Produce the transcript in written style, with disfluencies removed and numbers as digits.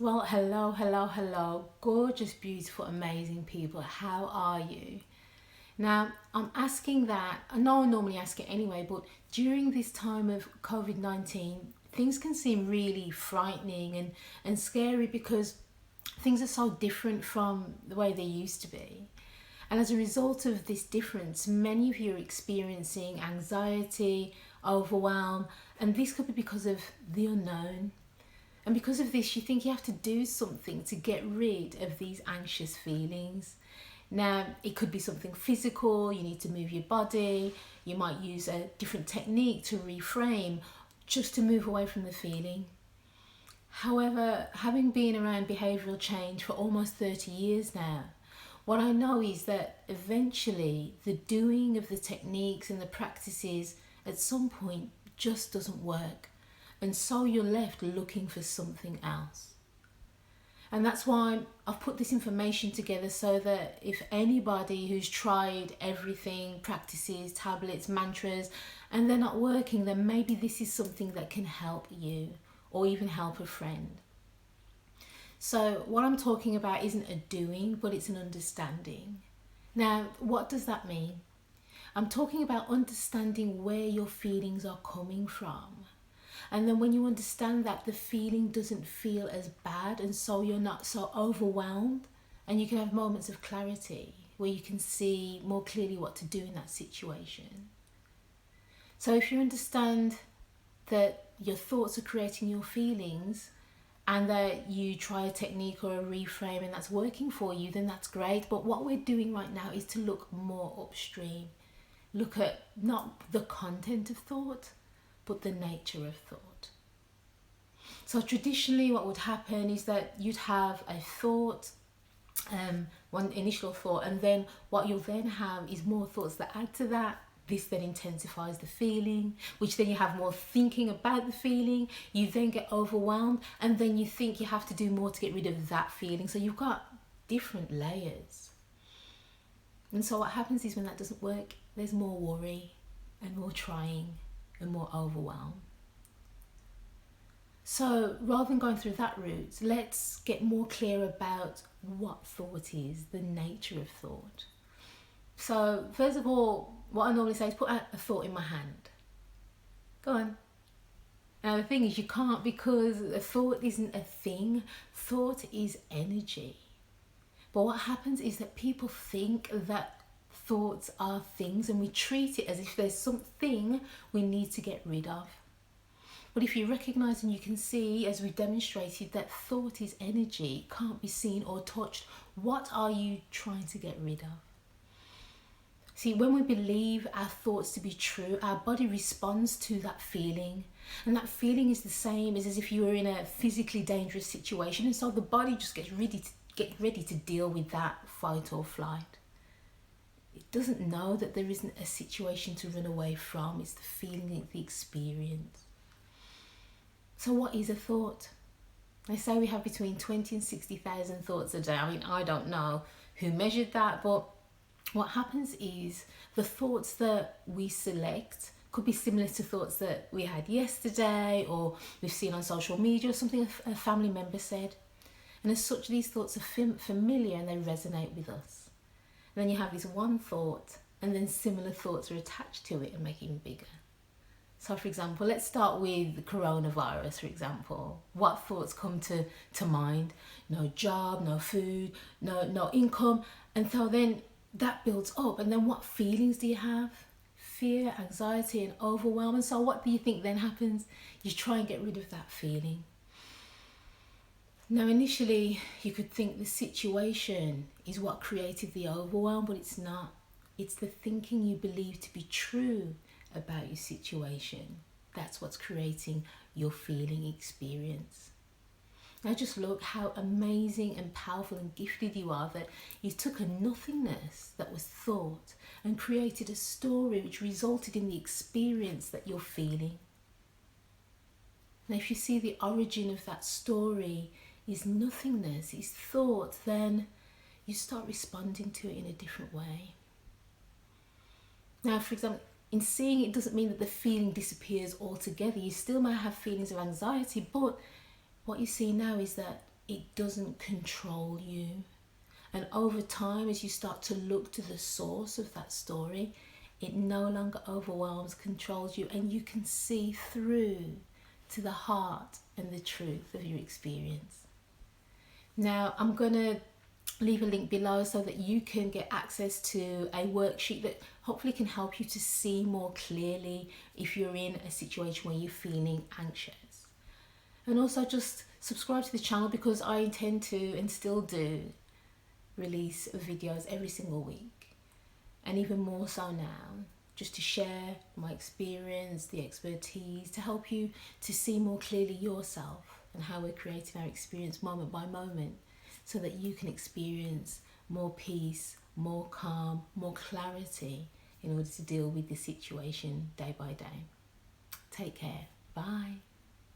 Well, hello, gorgeous, beautiful, amazing people. How are you? Now, I'm asking that. I know I normally ask it anyway, but during this time of COVID-19, things can seem really frightening and scary because things are so different from the way they used to be. And as a result of this difference, many of you are experiencing anxiety, overwhelm, and this could be because of the unknown. And because of this, you think you have to do something to get rid of these anxious feelings. Now, it could be something physical, you need to move your body, you might use a different technique to reframe just to move away from the feeling. However, having been around behavioural change for almost 30 years now, what I know is that eventually the doing of the techniques and the practices at some point just doesn't work. And so you're left looking for something else. And that's why I've put this information together so that if anybody who's tried everything, practices, tablets, mantras, and they're not working, then maybe this is something that can help you or even help a friend. So what I'm talking about isn't a doing, but it's an understanding. Now, what does that mean? I'm talking about understanding where your feelings are coming from. And then when you understand that, the feeling doesn't feel as bad, and so you're not so overwhelmed, and you can have moments of clarity where you can see more clearly what to do in that situation. So if you understand that your thoughts are creating your feelings and that you try a technique or a reframe and that's working for you, then that's great. But what we're doing right now is to look more upstream. Look at not the content of thought, but the nature of thought. So traditionally what would happen is that you'd have a thought, one initial thought, and then what you'll then have is more thoughts that add to that. This then intensifies the feeling, which then you have more thinking about the feeling. You then get overwhelmed, and then you think you have to do more to get rid of that feeling. So you've got different layers. And so what happens is when that doesn't work, there's more worry and more trying and more overwhelm. So rather than going through that route, let's get more clear about what thought is, the nature of thought. So first of all, what I normally say is put a thought in my hand. Go on. Now the thing is, you can't, because a thought isn't a thing. Thought is energy. But what happens is that people think that thoughts are things, and we treat it as if there's something we need to get rid of. But if you recognise and you can see, as we demonstrated, that thought is energy, can't be seen or touched, what are you trying to get rid of? See, when we believe our thoughts to be true, our body responds to that feeling. And that feeling is the same as if you were in a physically dangerous situation. And so the body just gets ready to deal with that fight or flight. It doesn't know that there isn't a situation to run away from. It's the feeling, the experience. So what is a thought? They say we have between 20 and 60,000 thoughts a day. I mean, I don't know who measured that, but what happens is the thoughts that we select could be similar to thoughts that we had yesterday, or we've seen on social media, or something a family member said. And as such, these thoughts are familiar and they resonate with us. And then you have this one thought, and then similar thoughts are attached to it and make it even bigger. So for example, let's start with the coronavirus, for example. What thoughts come to mind? No job, no food, no income. And so then that builds up, and then what feelings do you have? Fear, anxiety, and overwhelm. And so what do you think then happens? You try and get rid of that feeling. Now initially you could think the situation is what created the overwhelm, but it's not. It's the thinking you believe to be true about your situation. That's what's creating your feeling experience. Now just look how amazing and powerful and gifted you are, that you took a nothingness that was thought and created a story which resulted in the experience that you're feeling. Now if you see the origin of that story is nothingness, is thought, then you start responding to it in a different way. Now for example, in seeing it doesn't mean that the feeling disappears altogether. You still might have feelings of anxiety, but what you see now is that it doesn't control you. And over time, as you start to look to the source of that story, it no longer overwhelms, controls you, and you can see through to the heart and the truth of your experience. Now, I'm going to leave a link below so that you can get access to a worksheet that hopefully can help you to see more clearly if you're in a situation where you're feeling anxious. And also just subscribe to the channel, because I intend to, and still do, release videos every single week, and even more so now, just to share my experience, the expertise, to help you to see more clearly yourself and how we're creating our experience moment by moment, so that you can experience more peace, more calm, more clarity in order to deal with the situation day by day. Take care. Bye.